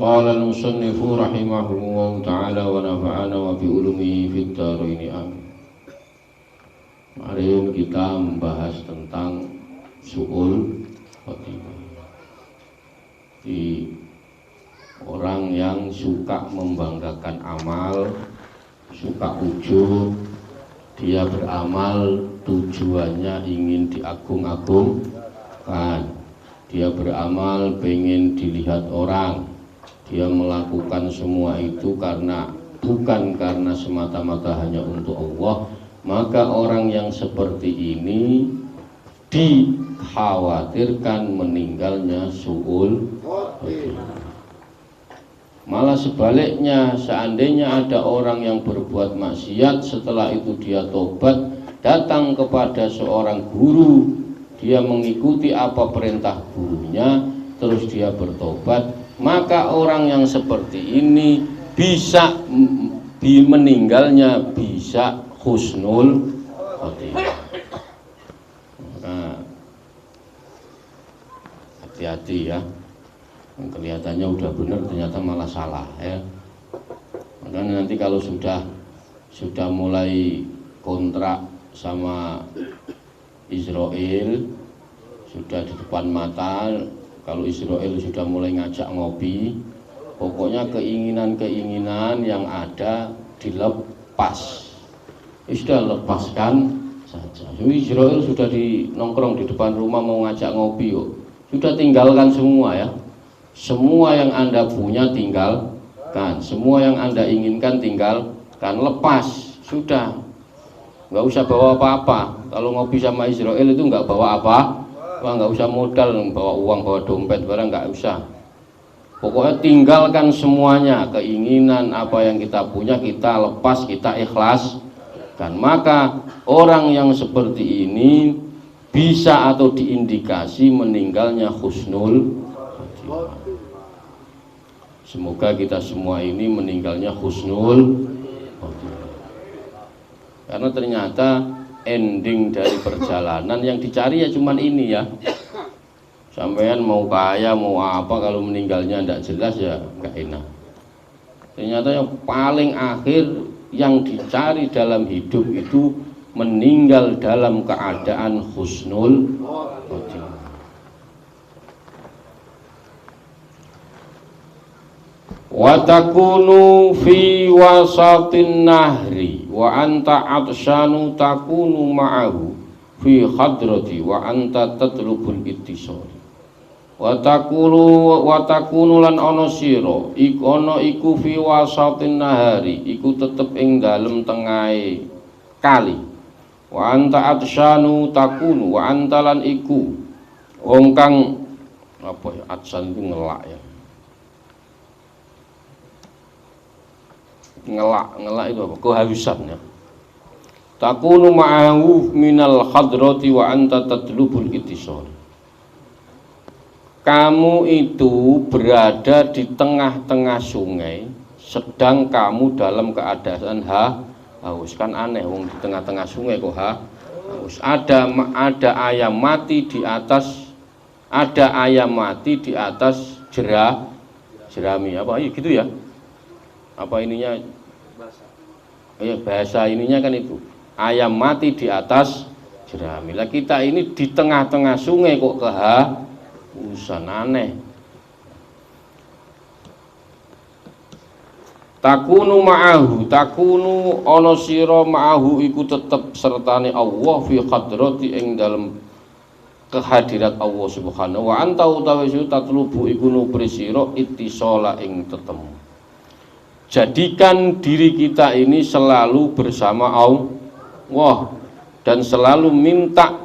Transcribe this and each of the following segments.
Qala al-musannifu rahimahullahu ta'ala wa nafa'ana wa bi ulumihi fid dharain amin. Mari kita membahas tentang su'ul khotimah. Di orang yang suka membanggakan amal, suka ujub, dia beramal tujuannya ingin diagung-agungkan, dia beramal pengen dilihat orang, dia melakukan semua itu bukan karena semata-mata hanya untuk Allah. Maka orang yang seperti ini dikhawatirkan meninggalnya su'ul khotimah. Malah sebaliknya, seandainya ada orang yang berbuat maksiat, setelah itu dia tobat, datang kepada seorang guru, dia mengikuti apa perintah gurunya, terus dia bertobat, maka orang yang seperti ini bisa meninggalnya bisa husnul khotimah. Nah, hati-hati ya. Kelihatannya udah benar, ternyata malah salah ya. Makanya nanti kalau sudah mulai kontrak sama Israel, sudah di depan mata, kalau Israel sudah mulai ngajak ngopi, pokoknya keinginan-keinginan yang ada dilepas. Sudah lepaskan saja. Israel sudah nongkrong di depan rumah mau ngajak ngopi kok. Sudah tinggalkan semua ya. Semua yang Anda punya tinggalkan, semua yang Anda inginkan tinggalkan, lepas, sudah. Nggak usah bawa apa-apa. Kalau ngopi sama Israel itu nggak bawa apa, nggak usah modal, bawa uang, bawa dompet, barang nggak usah. Pokoknya tinggalkan semuanya, keinginan apa yang kita punya kita lepas, kita ikhlaskan. Maka orang yang seperti ini bisa atau diindikasi meninggalnya husnul khotimah. Semoga kita semua ini meninggalnya husnul khotimah. Karena ternyata ending dari perjalanan yang dicari ya cuman ini ya. Sampean mau kaya mau apa, kalau meninggalnya tidak jelas ya nggak enak. Ternyata yang paling akhir yang dicari dalam hidup itu meninggal dalam keadaan husnul khotimah. Wa takunu fi wasatin nahri wa anta atshanu takunu ma'ahu fi hadrati wa anta tatlubul ittisal. Wa takunu lan ana sira iku fi wasatin nahari iku tetep ing dalem tengahe kali. Wa anta atshanu takunu wa anta lan iku wong kang apa ya, atsan itu ngelak ya. Ngelak itu apa? Kehausan ya. Takunu ma'ahu minal hadrati wa anta tatlubul ittisal. Kamu itu berada di tengah-tengah sungai, sedang kamu dalam keadaan haus. Kan aneh, wong di tengah-tengah sungai kok haus. Ada ayam mati di atas, jerami apa? Iya gitu ya. Apa ininya? Bahasa ininya kan itu ayam mati di atas jerami. Lah kita ini di tengah-tengah sungai kok kehausan, aneh. Takunu ma'ahu, takunu ana sira ma'ahu iku tetep sertane Allah fi hadrati ing dalem kehadirat Allah Subhanahu wa anta utawi tatlubu iku nupri sira ittisala ing tetemu. Jadikan diri kita ini selalu bersama Allah dan selalu minta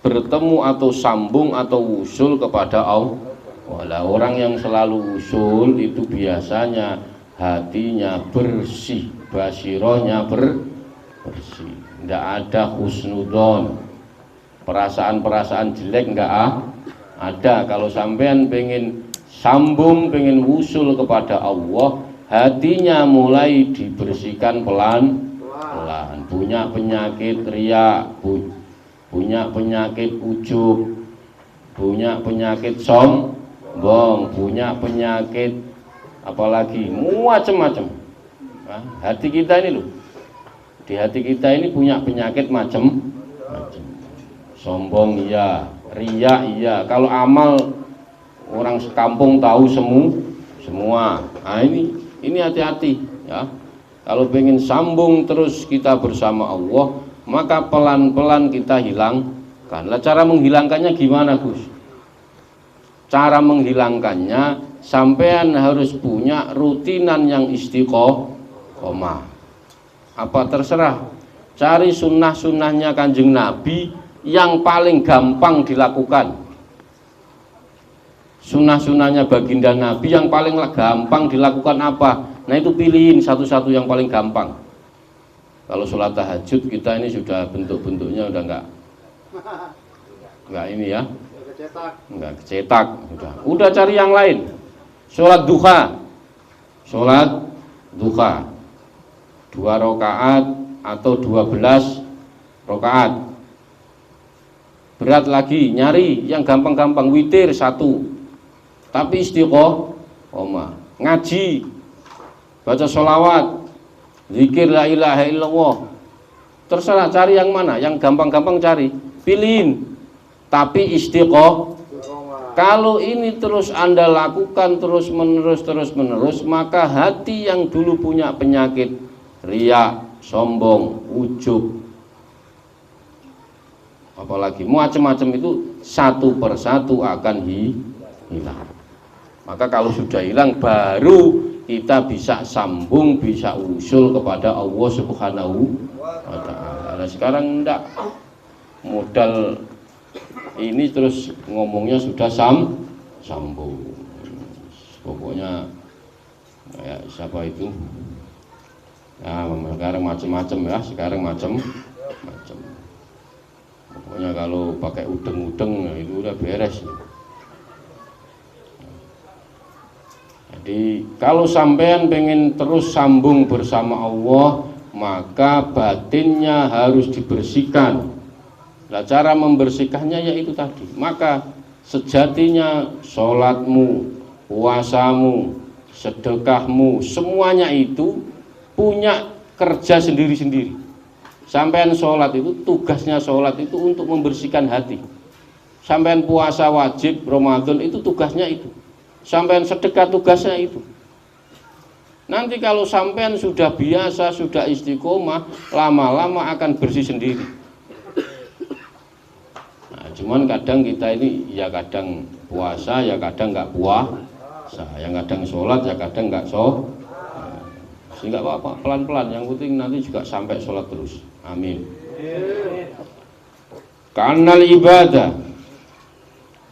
bertemu atau sambung atau usul kepada Allah. Walau orang yang selalu usul itu biasanya hatinya bersih, basirohnya bersih, tidak ada husnudon, perasaan-perasaan jelek enggak ada. Kalau sampean pengen sambung, pengen usul kepada Allah, hatinya mulai dibersihkan pelan-pelan. Punya penyakit riya, punya penyakit ujub, punya penyakit sombong, punya penyakit, apalagi macam-macam. Nah, hati kita ini loh, di hati kita ini punya penyakit macam-macam. Sombong iya, riya iya. Kalau amal orang sekampung tahu semua. Nah ini hati-hati ya. Kalau pengen sambung terus kita bersama Allah, maka pelan-pelan kita hilangkan. Lah cara menghilangkannya gimana, Gus? Cara menghilangkannya sampean harus punya rutinan yang istiqomah. Apa terserah. Cari sunnah-sunnahnya Kanjeng Nabi yang paling gampang dilakukan. Sunnah-sunnahnya baginda Nabi yang paling gampang dilakukan apa? Nah itu pilihin satu-satu yang paling gampang. Kalau sholat tahajud kita ini sudah bentuk-bentuknya udah enggak ini ya, enggak kecetak, udah cari yang lain. Sholat duha 2 rakaat atau 12 rakaat. Berat lagi, nyari yang gampang-gampang, witir 1. Tapi istiqomah, ngaji, baca sholawat, zikir la ilaha illallah. Terserah cari yang mana, yang gampang-gampang cari, pilihin. Tapi istiqomah. Kalau ini terus Anda lakukan terus menerus, maka hati yang dulu punya penyakit riya, sombong, ujub, apalagi macam-macam itu satu persatu akan hilang. Maka kalau sudah hilang baru kita bisa sambung, bisa usul kepada Allah Subhanahu wa ta'ala. Sekarang enggak, modal ini terus ngomongnya sudah sambung. Pokoknya kayak siapa itu? Ya, sekarang macam-macam ya, sekarang macam-macam. Pokoknya kalau pakai udeng-udeng itu udah beres. Jadi kalau sampean pengen terus sambung bersama Allah, maka batinnya harus dibersihkan. Nah, cara membersihkannya yaitu tadi. Maka sejatinya sholatmu, puasamu, sedekahmu, semuanya itu punya kerja sendiri-sendiri. Sampean sholat itu, tugasnya sholat itu untuk membersihkan hati. Sampean puasa wajib Ramadan itu tugasnya itu. Sampean sedekah tugasnya itu. Nanti kalau sampean sudah biasa, sudah istiqomah, lama-lama akan bersih sendiri. Nah, cuman kadang kita ini ya kadang puasa, ya kadang nggak puasa, yang kadang sholat, ya kadang nggak sholat. Sehingga apa-apa, pelan-pelan, yang penting nanti juga sampai sholat terus. Amin. Kanal ibadah,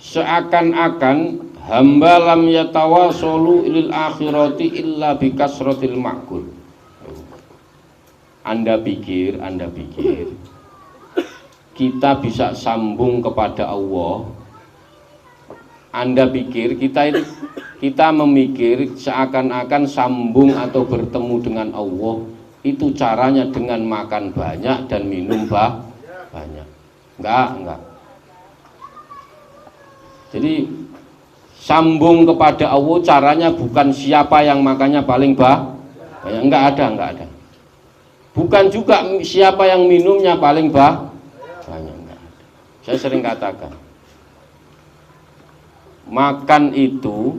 seakan-akan hamba lam yatawassalu ilal akhirati illa bikasratil ma'kul. Anda pikir kita bisa sambung kepada Allah. Anda pikir kita memikir seakan-akan sambung atau bertemu dengan Allah itu caranya dengan makan banyak dan minum banyak. Enggak. Jadi sambung kepada Allah caranya bukan siapa yang makannya paling banyak, enggak ada. Bukan juga siapa yang minumnya paling banyak, enggak ada. Saya sering katakan, makan itu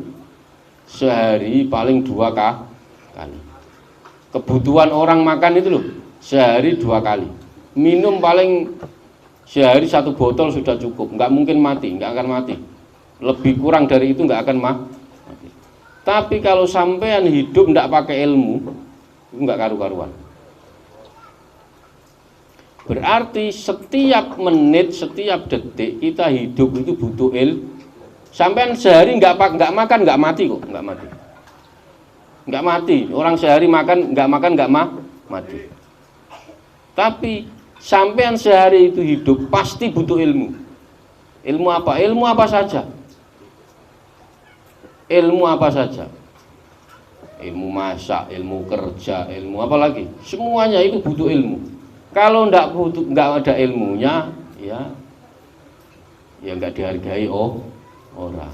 sehari paling 2 kali. Kebutuhan orang makan itu loh, sehari 2 kali. Minum paling sehari 1 botol sudah cukup, enggak mungkin mati, enggak akan mati. Lebih kurang dari itu nggak akan mati. Tapi kalau sampean hidup nggak pakai ilmu, itu nggak karu-karuan. Berarti setiap menit, setiap detik kita hidup itu butuh ilmu. Sampean sehari nggak makan nggak mati kok, nggak mati. Orang sehari makan nggak mati. Tapi sampean sehari itu hidup pasti butuh ilmu. Ilmu apa? Ilmu apa saja? Ilmu apa saja? Ilmu masak, ilmu kerja, ilmu apa lagi? Semuanya itu butuh ilmu. Kalau nggak ada ilmunya, ya nggak dihargai orang.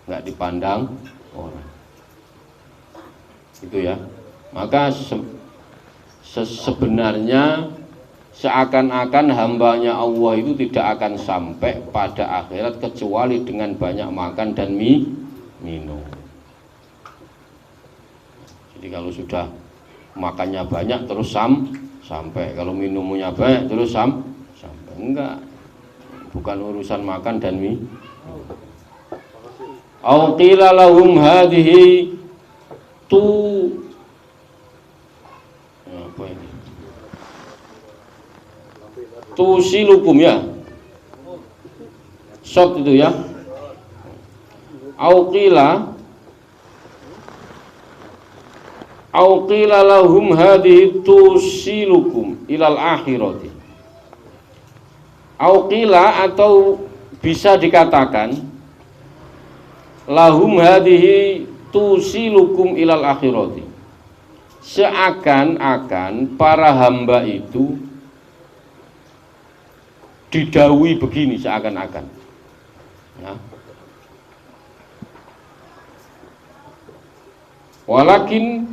nggak dipandang orang. Itu ya. Maka sebenarnya seakan-akan hambanya Allah itu tidak akan sampai pada akhirat kecuali dengan banyak makan dan minum. Jadi kalau sudah makannya banyak terus sampai, kalau minumnya banyak terus sampai, enggak, bukan urusan makan dan minum. Au qila lahum hadhihi apa ini? Tusilukum ya. Shot itu ya. Au qila lahum hadhihi tusilukum ilal akhirati. Au qila, atau bisa dikatakan lahum hadhihi tusilukum ilal akhirati. Seakan-akan para hamba itu didhawuhi begini, seakan-akan ya. Walakin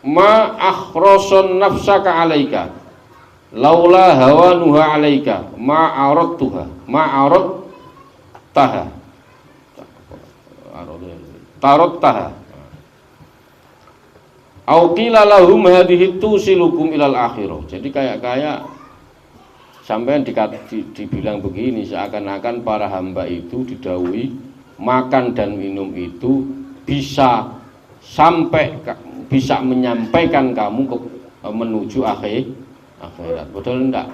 ma akhrason nafsaka alaika laula hawanuha alaika ma aradtaha au qila lahum hadhihi tusilukum ilal akhirah. Jadi kayak sampai dibilang begini, seakan-akan para hamba itu didhawuhi makan dan minum itu bisa menyampaikan kamu menuju akhirat. Betul enggak?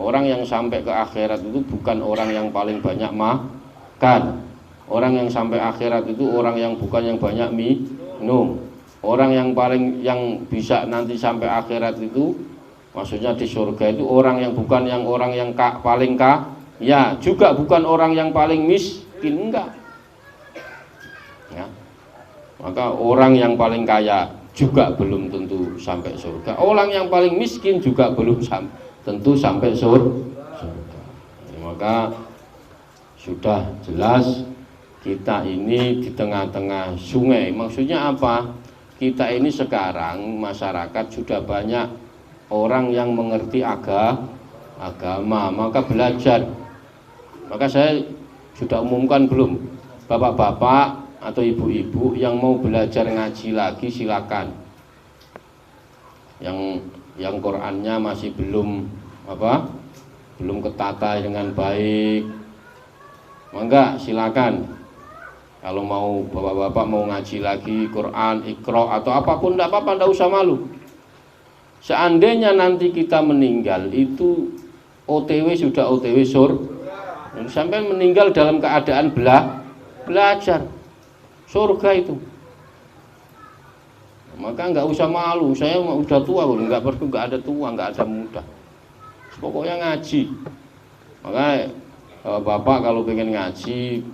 Orang yang sampai ke akhirat itu bukan orang yang paling banyak makan. Orang yang sampai akhirat itu orang yang bukan yang banyak minum. Orang yang bisa nanti sampai akhirat itu, maksudnya di surga itu orang yang bukan yang paling kaya, juga bukan orang yang paling miskin, enggak. Ya. Maka orang yang paling kaya juga belum tentu sampai surga. Orang yang paling miskin juga belum tentu sampai surga. Maka sudah jelas kita ini di tengah-tengah sungai. Maksudnya apa? Kita ini sekarang masyarakat sudah banyak orang yang mengerti agama, maka belajar. Maka saya sudah umumkan belum, bapak-bapak atau ibu-ibu yang mau belajar ngaji lagi silakan. Yang Qur'annya masih belum ketata dengan baik, maka silakan. Kalau mau bapak-bapak mau ngaji lagi Quran, Iqra atau apapun, tidak apa-apa, tidak usah malu. Seandainya nanti kita meninggal itu OTW sudah OTW sampai meninggal dalam keadaan belajar surga itu, maka nggak usah malu. Saya udah tua, nggak ada tua, nggak ada muda, pokoknya ngaji. Maka bapak kalau pengen ngaji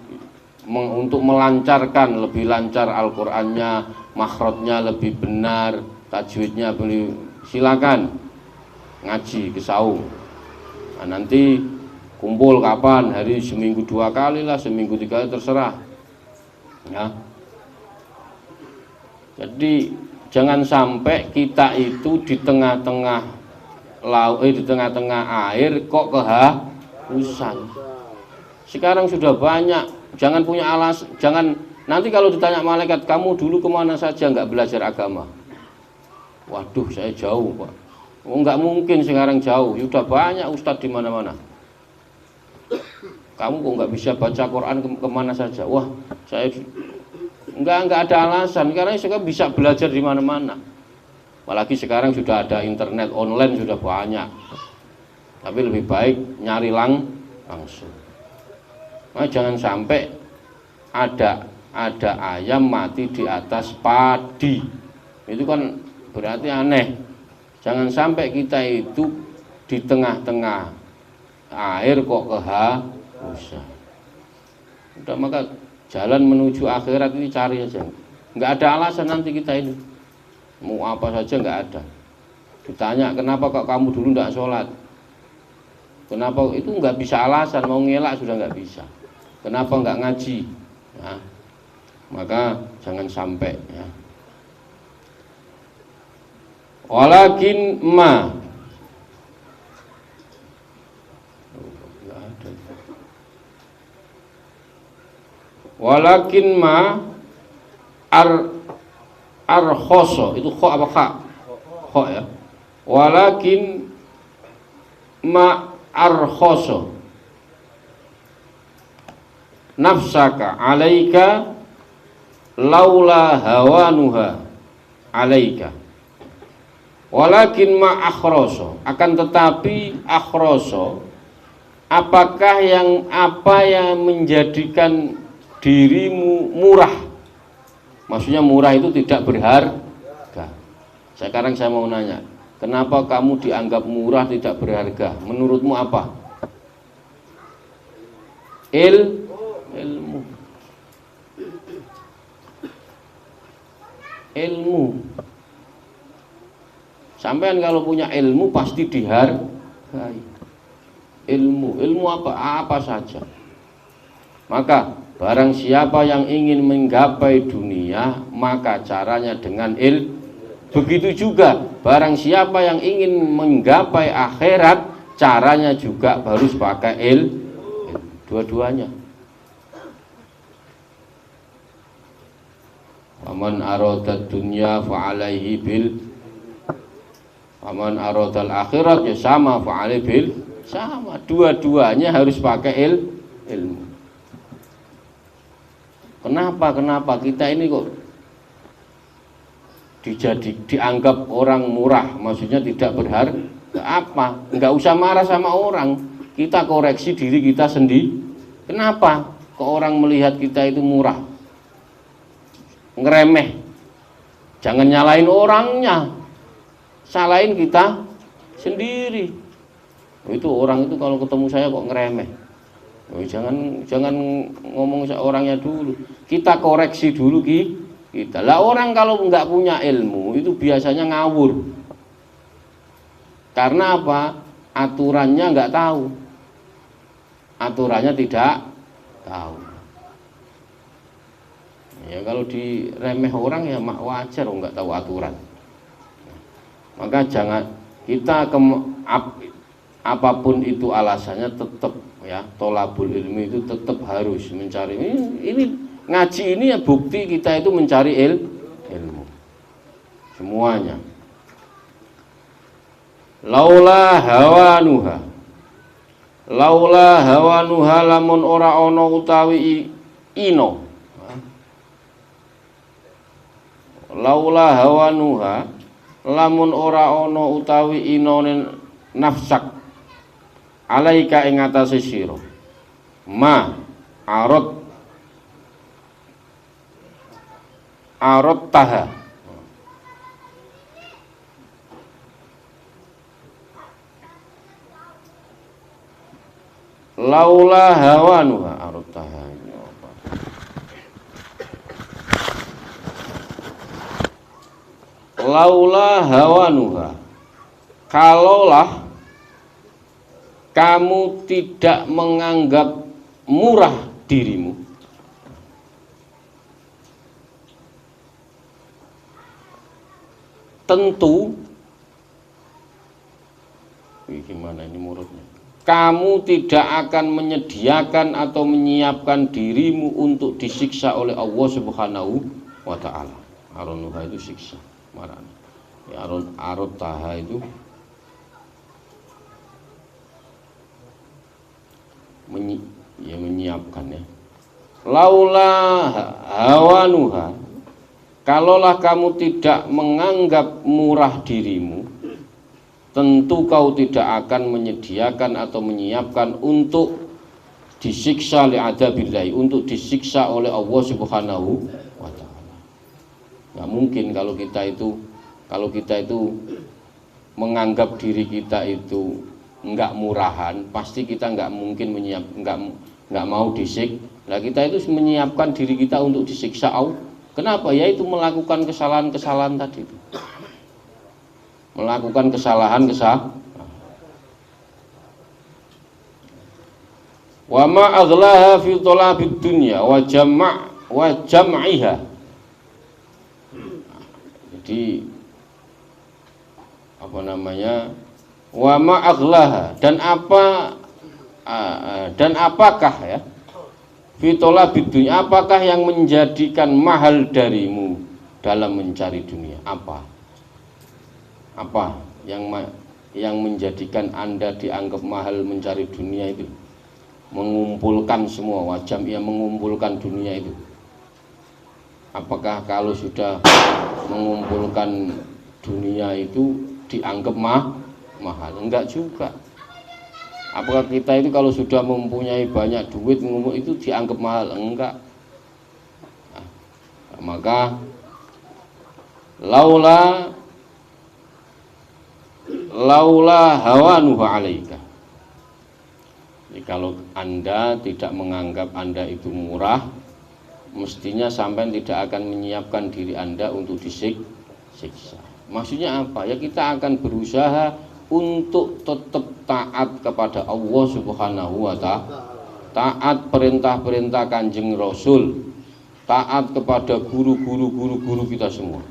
untuk melancarkan lebih lancar Al-Qur'annya, makhrajnya lebih benar, tajwidnya silakan ngaji ke Saung. Nah, nanti kumpul kapan, hari seminggu 2 kali lah, seminggu 3 kali, terserah ya. Jadi jangan sampai kita itu di tengah-tengah air kok kehausan. Sekarang sudah banyak. Jangan punya jangan nanti kalau ditanya malaikat, kamu dulu kemana saja nggak belajar agama? Waduh, saya jauh Pak. Oh, nggak mungkin sekarang jauh, sudah banyak ustadz di mana-mana. Kamu kok nggak bisa baca Quran kemana saja? Wah, saya nggak ada alasan, karena sekarang bisa belajar di mana-mana. Apalagi sekarang sudah ada internet online, sudah banyak. Tapi lebih baik nyari langsung. Nah, jangan sampai ada ayam mati di atas padi. Itu kan berarti aneh. Jangan sampai kita itu di tengah-tengah air kok kehausan. Udah, maka jalan menuju akhirat ini cari aja. Nggak ada alasan nanti kita ini mau apa saja, nggak ada. Ditanya kenapa kok kamu dulu nggak sholat, kenapa, itu nggak bisa alasan. Mau ngelak sudah nggak bisa. kenapa nggak ngaji? Ya, maka jangan sampai ya. Walakin ma walakin ma arkhoso, itu kho apa kha? Kho ya. Walakin ma arkhoso nafsaka alaika laula hawanuha alaika. Walakin ma akhroso, akan tetapi akhroso, apakah apa yang menjadikan dirimu murah? Maksudnya murah itu tidak berharga. Sekarang saya mau nanya, kenapa kamu dianggap murah tidak berharga? Menurutmu apa? Ilmu. Sampean kalau punya ilmu pasti dihargai. Ilmu apa saja. Maka barang siapa yang ingin menggapai dunia, maka caranya dengan ilmu. Begitu juga barang siapa yang ingin menggapai akhirat, caranya juga harus pakai ilmu. Dua-duanya. Faman aradad dunya fa alaihi bil, faman aradal akhirat ya sama, fa alaihi bil, sama. Dua-duanya harus pakai ilmu. Kenapa kita ini kok dianggap orang murah, maksudnya tidak berharga? Apa? Enggak usah marah sama orang, kita koreksi diri kita sendiri. Kenapa kok orang melihat kita itu murah, ngeremeh? Jangan nyalain orangnya, salahin kita sendiri. Itu orang itu kalau ketemu saya kok ngeremeh, jangan ngomong orangnya dulu, kita koreksi dulu kita. Lah orang kalau nggak punya ilmu itu biasanya ngawur. Karena apa? Aturannya nggak tahu, aturannya tidak tahu. Ya kalau diremeh orang ya wajar, nggak tahu aturan. Maka jangan kita apapun itu alasannya, tetap ya, tolabul ilmi itu tetap harus mencari. Ini ngaji ini ya bukti kita itu mencari ilmu semuanya. Laula hawanuha lamun ora ana utawi ino. Laula hawanuha lamun ora ana utawi inone nafsak alaika ing atase sira ma arot taha, laula hawanuha arot taha. Laula hawanuha, kalaulah kamu tidak menganggap murah dirimu, tentu gimana ini muridnya, kamu tidak akan menyediakan atau menyiapkan dirimu untuk disiksa oleh Allah Subhanahu wa ta'ala. Aronuha itu siksa, marah. Ya, arot taha itu menyiapkan ya. Laula hawanuha, kalaulah kamu tidak menganggap murah dirimu, tentu kau tidak akan menyediakan atau menyiapkan untuk disiksa li'adabillahi, untuk disiksa oleh Allah Subhanahu wa ta'ala. Nggak mungkin kalau kita itu menganggap diri kita itu enggak murahan, pasti kita enggak mungkin enggak mau disiksa. Nah, kita itu menyiapkan diri kita untuk disiksa Allah. Kenapa? Yaitu melakukan kesalahan-kesalahan tadi itu. Melakukan kesalahan. Wa ma aghlaha fi talabid dunya wa jam'iha. Jadi apa namanya? Wa ma aghlaha, dan apakah ya? Fi talabid dunya, apakah yang menjadikan mahal darimu dalam mencari dunia? Apa yang menjadikan Anda dianggap mahal mencari dunia itu? Mengumpulkan semua wajam, ia mengumpulkan dunia itu. Apakah kalau sudah mengumpulkan dunia itu dianggap mahal? Enggak juga. Apakah kita itu kalau sudah mempunyai banyak duit itu dianggap mahal? Enggak. Nah, maka laula hawanuhu alaika. Jadi kalau Anda tidak menganggap Anda itu murah, mestinya sampai tidak akan menyiapkan diri Anda untuk disiksa. Maksudnya apa? Ya kita akan berusaha untuk tetap taat kepada Allah Subhanahu wa ta'ala, taat perintah-perintah Kanjeng Rasul, taat kepada guru kita semua.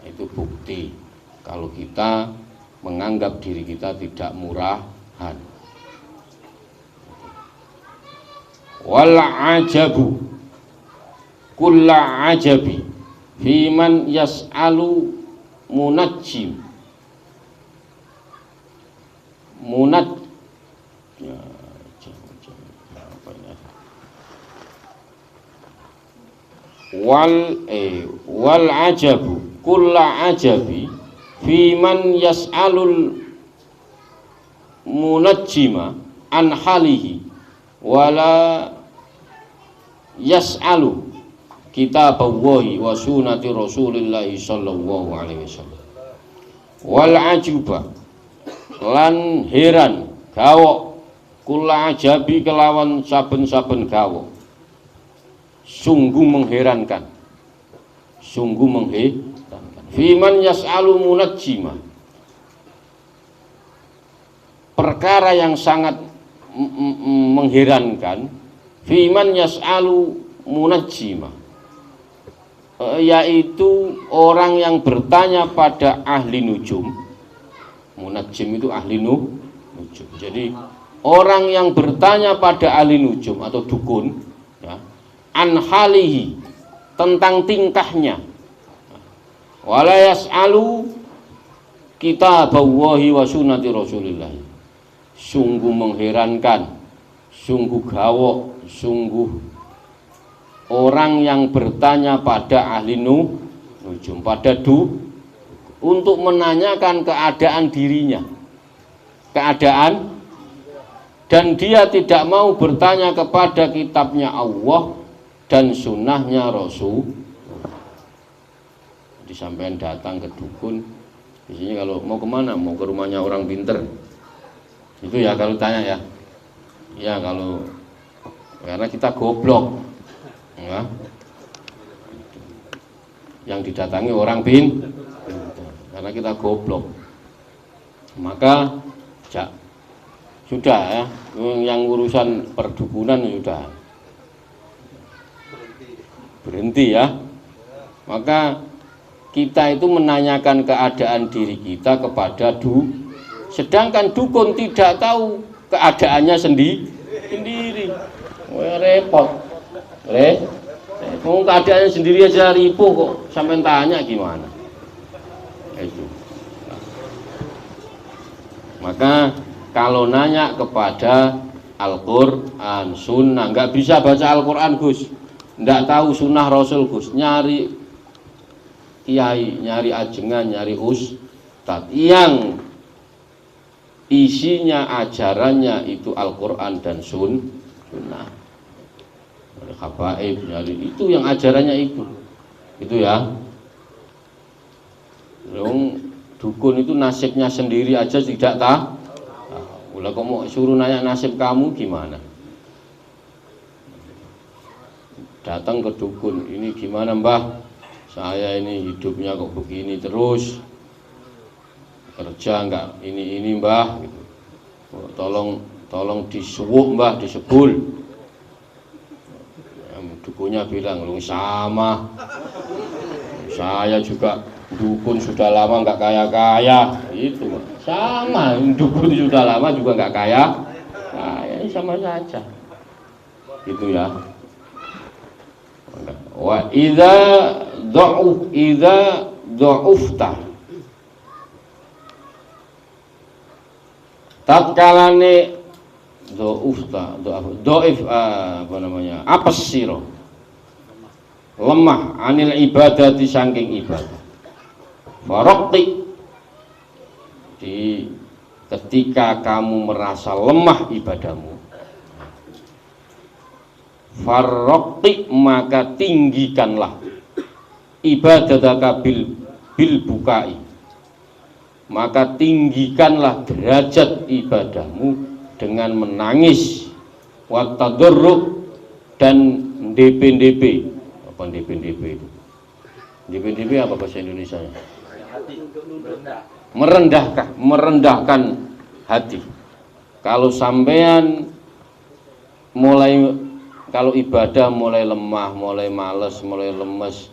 Itu bukti kalau kita menganggap diri kita tidak murahan. Wal ajabu kulla ajabi fi man yas'alu munajjim wal ajabu kulla ajabi fi man yas'alul munajjima an halihi wala yas'alu kitaballahi wa sunnati rasulillahi sallallahu alaihi wasallam. Wal ajuba, lan heran gawok kula ajabi kelawan saben-saben gawok, sungguh mengherankan, fiman yas'alu munajjima, perkara yang sangat mengherankan, fiman yas'alu munajjima, yaitu orang yang bertanya pada ahli nujum. Munajjim itu ahli nujum. Jadi orang yang bertanya pada ahli nujum atau dukun, ya, an halihi, tentang tingkahnya, wala yas'alu kitaballahi wa sunnati rasulillah. Sungguh mengherankan, sungguh gawok, sungguh orang yang bertanya pada ahli nujum, pada untuk menanyakan keadaan dirinya, dan dia tidak mau bertanya kepada kitabnya Allah dan sunnahnya Rasul. Disampaikan datang ke dukun, biasanya kalau mau kemana? Mau ke rumahnya orang pinter. Itu ya kalau tanya ya kalau karena kita goblok, ya. Yang didatangi orang pinter, karena kita goblok. Maka sudah ya, yang urusan perdukunan sudah berhenti ya. Maka kita itu menanyakan keadaan diri kita kepada sedangkan dukun tidak tahu keadaannya sendiri. Repot. Keadaannya sendiri aja ripuh kok sampai tanya gimana. Itu. Maka kalau nanya kepada Al-Quran, Sunnah, nggak bisa baca Al-Quran Gus, nggak tahu Sunnah Rasul Gus, nyari kiai, nyari ajengan, nyari ustadz yang isinya ajarannya itu Al-Quran dan Sunnah, habaib, nyari itu yang ajarannya itu ya. Dukun itu nasibnya sendiri aja tidak tahu. Ulah kok mau suruh nanya nasib kamu gimana? Datang ke dukun, ini gimana mbah? Saya ini hidupnya kok begini terus, kerja enggak ini mbah gitu. Tolong tolong disuwuk mbah, disebul. Dukunya bilang, lu sama, saya juga dukun sudah lama nggak kaya-kaya, itu sama, dukun sudah lama juga nggak kaya, kaya sama saja, gitu ya. Wa idza dha'ufta, tatkalane dhaif apa namanya, apes sira, lemah anil ibadati saking ibadah, faraqti, di ketika kamu merasa lemah ibadahmu, faraqti, maka tinggikanlah ibadataka bil bukai, maka tinggikanlah derajat ibadahmu dengan menangis, watadarruk, dan DP. Apa DP itu? DP apa bahasa Indonesia? Merendahkan hati. Kalau sampean kalau ibadah mulai lemah, mulai males, mulai lemes,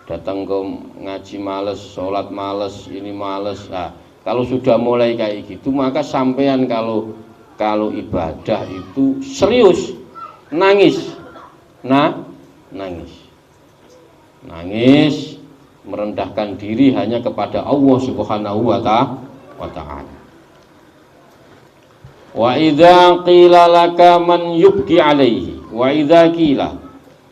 datang ke ngaji males, sholat males, ini males. Nah, kalau sudah mulai kayak gitu, maka sampean kalau ibadah itu serius, nangis, nangis, merendahkan diri hanya kepada Allah Subhanahu wa ta'ala. Wa idza qila laka man yubki alaihi, wa idza qila,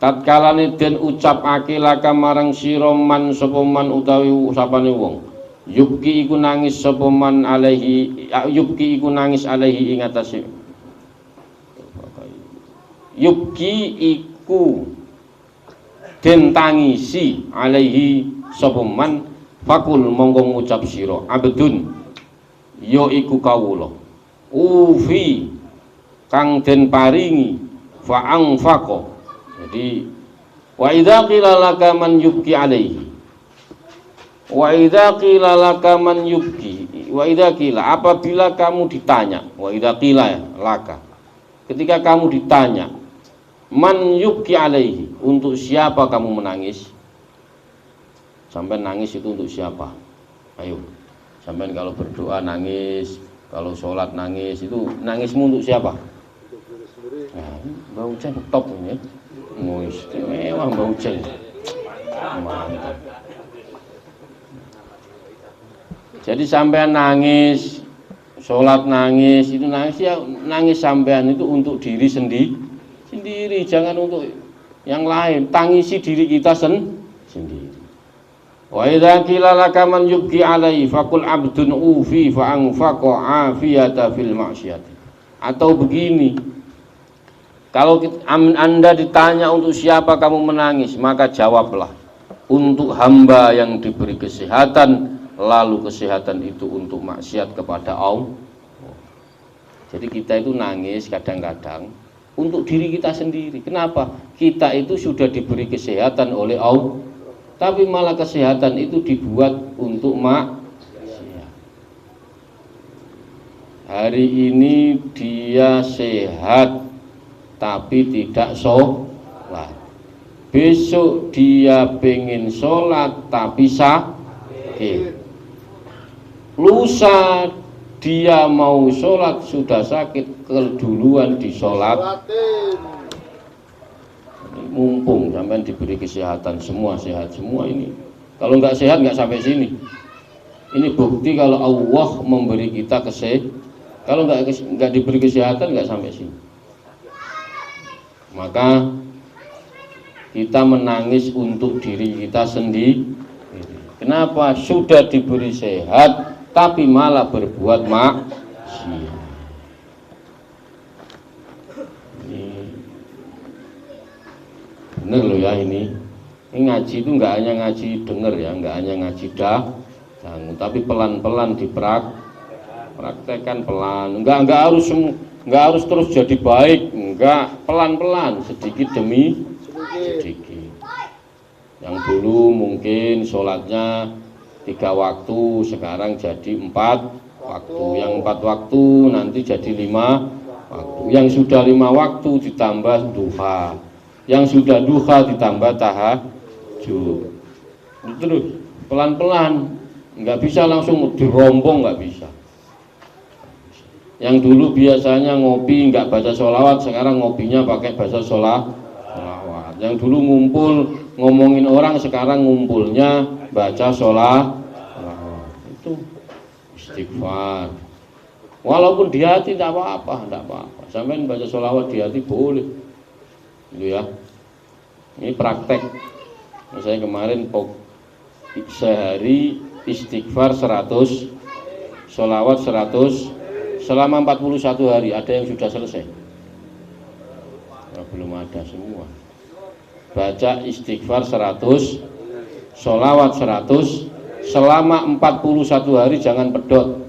tatkalane den ucapake laka marang sira man sapa man utawi sapane wong, yubki iku nangis sapa man alaihi, yubki iku nangis alaihi ing atase, yubki iku den tangisi alaihi sapa man, fakul monggo ngucap sira, abdun ya iku kawula, ufi kang den paringi, fa anfaqa. Jadi wa idza qila laka man yubki alaihi, wa idza qila laka man yubki, wa idza qila, apabila kamu ditanya, wa idza qila laka, ketika kamu ditanya, man yubki alaihi, untuk siapa kamu menangis? Sampai nangis itu untuk siapa? Ayo, sampai kalau berdoa nangis, kalau sholat nangis, itu nangismu untuk siapa? Nah, Mbak Ucen top ini, istimewa Mbak Ucen, mantap. Jadi sampean nangis, sholat nangis, itu nangis ya, nangis sampean itu untuk diri sendiri, jangan untuk yang lain. Tangisi diri kita sendiri. Wa idza qila laka man yubki alaihi faqul abdun ufi fa anfaqa afiyata fil ma'siyati. Atau begini, kalau Anda ditanya untuk siapa kamu menangis, maka jawablah, untuk hamba yang diberi kesehatan, lalu kesehatan itu untuk maksiat kepada Allah. Jadi kita itu nangis kadang-kadang untuk diri kita sendiri. Kenapa? Kita itu sudah diberi kesehatan oleh Allah, tapi malah kesehatan itu dibuat untuk maksiat. Hari ini dia sehat tapi tidak sholat. Besok dia pengen sholat tapi sakit. Lusa dia mau sholat sudah sakit, keduluan disolat. Mumpung sampai diberi kesehatan, semua sehat semua ini. Kalau nggak sehat nggak sampai sini. Ini bukti kalau Allah memberi kita kesehatan. Kalau nggak diberi kesehatan nggak sampai sini. Maka kita menangis untuk diri kita sendiri. Kenapa? Sudah diberi sehat tapi malah berbuat maksiat. Bener loh ya ini ngaji itu nggak hanya ngaji denger ya, nggak hanya ngaji tapi pelan-pelan dipraktekkan pelan, nggak harus terus jadi baik, nggak, pelan-pelan, sedikit demi sedikit. Yang dulu mungkin sholatnya 3 waktu, sekarang jadi 4 waktu, yang 4 waktu nanti jadi 5 waktu. Yang sudah 5 waktu ditambah duha, yang sudah duha ditambah tahajud. Terus pelan-pelan, nggak bisa langsung dirombong, nggak bisa. Yang dulu biasanya ngopi nggak baca sholawat, sekarang ngopinya pakai baca sholawat. Yang dulu ngumpul ngomongin orang, sekarang ngumpulnya baca sholawat. Itu istighfar. Walaupun di hati tidak apa-apa, tidak apa-apa. Sampai baca sholawat di hati boleh, gitu ya. Ini praktek. Saya kemarin sehari istighfar 100, sholawat 100. Selama 41 hari. Ada yang sudah selesai? Nah, belum ada semua. Baca istighfar 100, sholawat 100, selama 41 hari. Jangan pedot.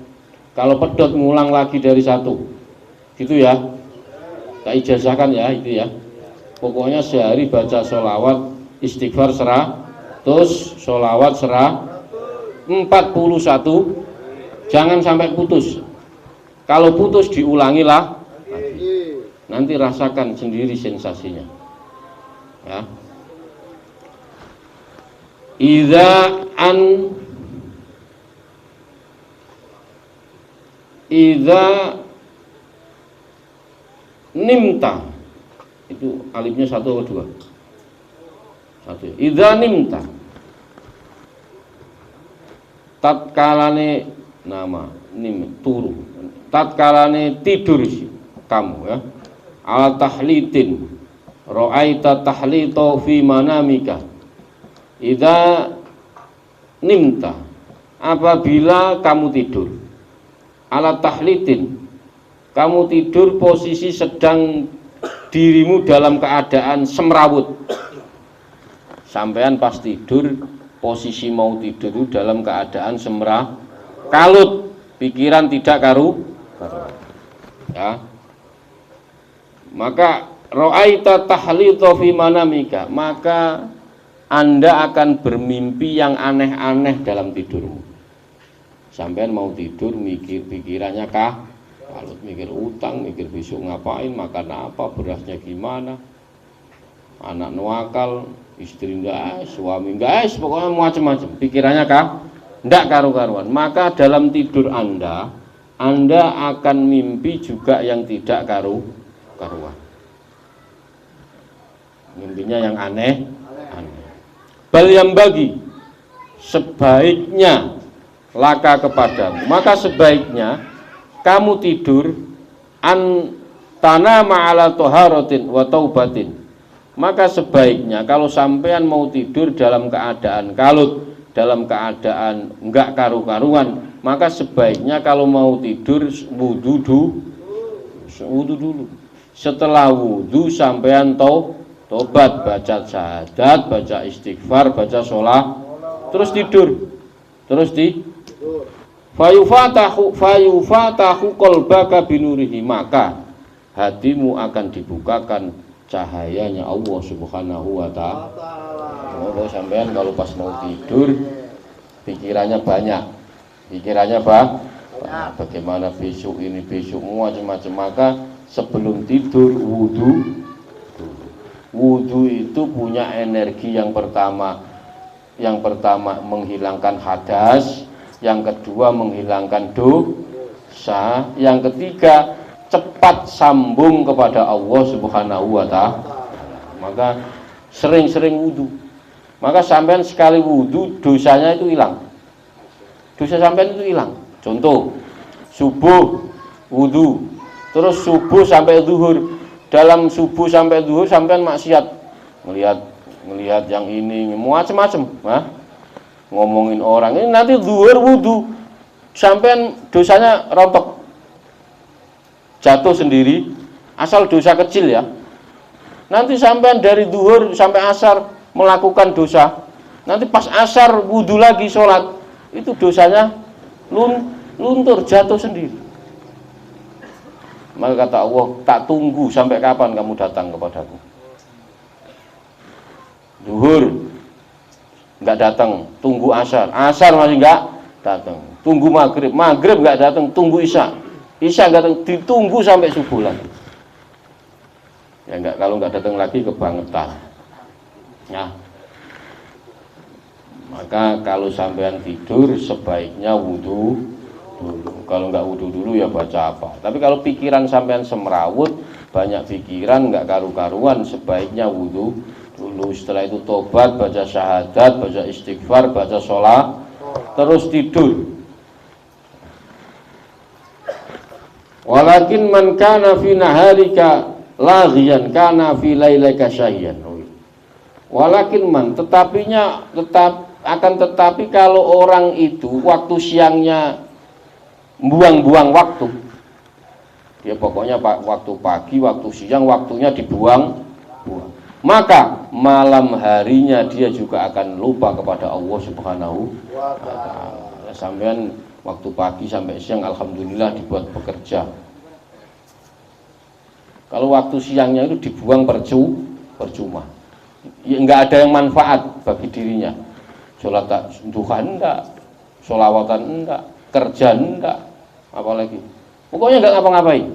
Kalau pedot ngulang lagi dari 1, gitu ya. Tak ijazahkan ya, itu ya. Pokoknya sehari baca sholawat istighfar 100, sholawat 41. Jangan sampai putus. Kalau putus diulangilah lagi. Nanti rasakan sendiri sensasinya. Ya. Idza nimta. Itu alifnya 1 atau 2? 1. Idza nimta. Tatkalane nama nim turu. Tatkalane tidur kamu ya. Ala tahlitin ra'aita tahlita fi manamika. Idza nimta, apabila kamu tidur. Ala tahlitin, kamu tidur posisi sedang dirimu dalam keadaan semrawut. Sampean pas tidur posisi mau tidur itu dalam keadaan kalut, pikiran tidak karu. Ya. Maka ra'aita tahlita fi manamika, maka Anda akan bermimpi yang aneh-aneh dalam tidurmu. Sampean mau tidur mikir pikirannya kalut, mikir utang, mikir besok ngapain, makan apa, berasnya gimana, anak nuakal, istri enggak, suami enggak, pokoknya macam-macam. Pikirannya enggak karu-karuan. Maka dalam tidur Anda akan mimpi juga yang tidak karuan. Mimpinya yang aneh. Bal yang bagi, sebaiknya laka kepadamu. Maka sebaiknya kamu tidur tanama ala toharotin wa taubatin. Maka sebaiknya kalau sampean mau tidur dalam keadaan kalut, dalam keadaan enggak karu-karuan, maka sebaiknya kalau mau tidur wudu dulu. Setelah wudu sampean tobat, baca syahadat, baca istighfar, baca sholat, terus tidur. Fayufatahu qalbaka binurihi, maka hatimu akan dibukakan cahayanya Allah Subhanahu wa ta'ala. Kalau sampean kalau pas mau tidur pikirannya banyak. Bagaimana besok ini, besok macam-macam, maka sebelum tidur wudu itu punya energi yang pertama menghilangkan hadas, yang kedua menghilangkan dosa, yang ketiga cepat sambung kepada Allah Subhanahu wa ta'ala. Maka sering-sering wudu. Maka sampean sekali wudu dosanya itu hilang. Dosa sampean itu hilang. Contoh, subuh wudu, terus subuh sampai zuhur. Dalam subuh sampai zuhur sampean maksiat, melihat yang ini macam-macam, ngomongin orang ini, nanti zuhur wudu sampean dosanya rontok, jatuh sendiri, asal dosa kecil ya. Nanti sampean dari zuhur sampai asar melakukan dosa, nanti pas asar wudu lagi sholat, itu dosanya luntur, jatuh sendiri. Maka kata Allah, tak tunggu sampai kapan kamu datang kepadaku. Zuhur enggak datang, tunggu asar masih enggak datang. Tunggu maghrib enggak datang, tunggu isya. Isya nggak datang, ditunggu sampai subuh lagi. Ya enggak, kalau nggak datang lagi kebangetan. Ya. Maka kalau sampean tidur sebaiknya wudu dulu. Kalau nggak wudu dulu ya baca apa. Tapi kalau pikiran sampean semrawut, banyak pikiran nggak karu-karuan, sebaiknya wudu dulu. Setelah itu tobat, baca syahadat, baca istighfar, baca sholat, terus tidur. Walakin man kana fi naharika laghiyan kana fi lailika syahyan. Walakin man, tetapi kalau orang itu waktu siangnya buang-buang waktu, ya pokoknya waktu pagi, waktu siang, waktunya dibuang, maka malam harinya dia juga akan lupa kepada Allah Subhanahu wa ta'ala. Sampean waktu pagi sampai siang alhamdulillah dibuat bekerja. Kalau waktu siangnya itu dibuang percuma. Ya, enggak ada yang manfaat bagi dirinya. Sholat duha enggak, sholawatan enggak, kerja enggak, apalagi. Pokoknya enggak ngapa-ngapain.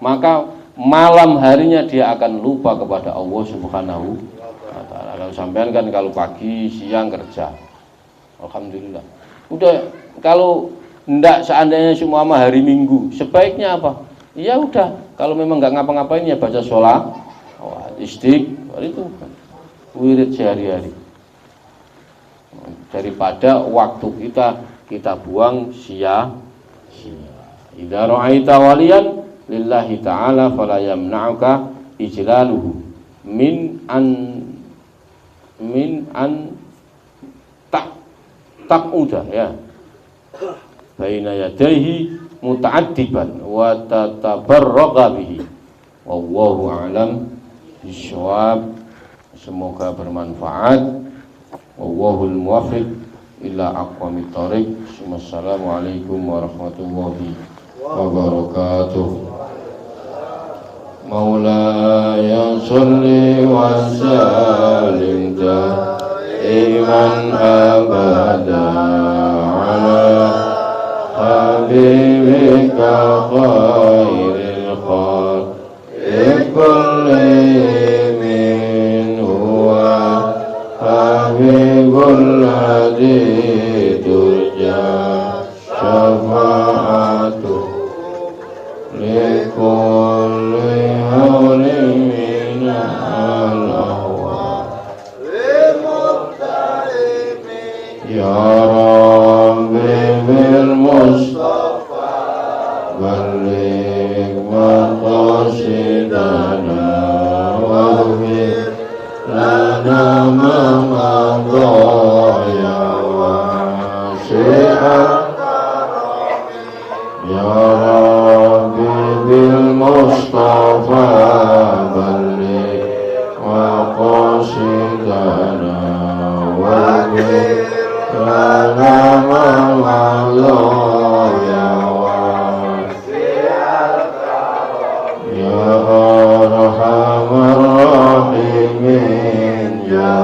Maka malam harinya dia akan lupa kepada Allah Subhanahu wa ta'ala. Kalau sampean kan kalau pagi, siang kerja. Alhamdulillah. Udah, kalau enggak seandainya semua hari Minggu, sebaiknya apa? Ya udah, kalau memang enggak ngapa-ngapain ya baca sholat, istighfar, itu wirid sehari-hari. Daripada waktu kita buang sia-sia. Idza ra'aita waliyan lillahi ta'ala fala yamna'uka ijlaluhu min an taquda ya baina yadayhi muta'addiban wa tatabarraqa bihi. Wallahu a'lam bishawab. Semoga bermanfaat. Wallahul muwaffiq ila aqwamit thoriq. Wassalamualaikum warahmatullahi wabarakatuh. Maulaya sholli wa sallim daiman abada ala habibika khairil khalqi kullihim huwa habibul hadi turja syafa'atu likulli hawlin minal ahwa ya Rabbi bil Mustafa balik maqasidana wa lana ma'adha ya wasi'at ya Rabbi bil Mustafa balik maqasidana wa lana ma'adha ya wasi'at ya arhamar rahimin ya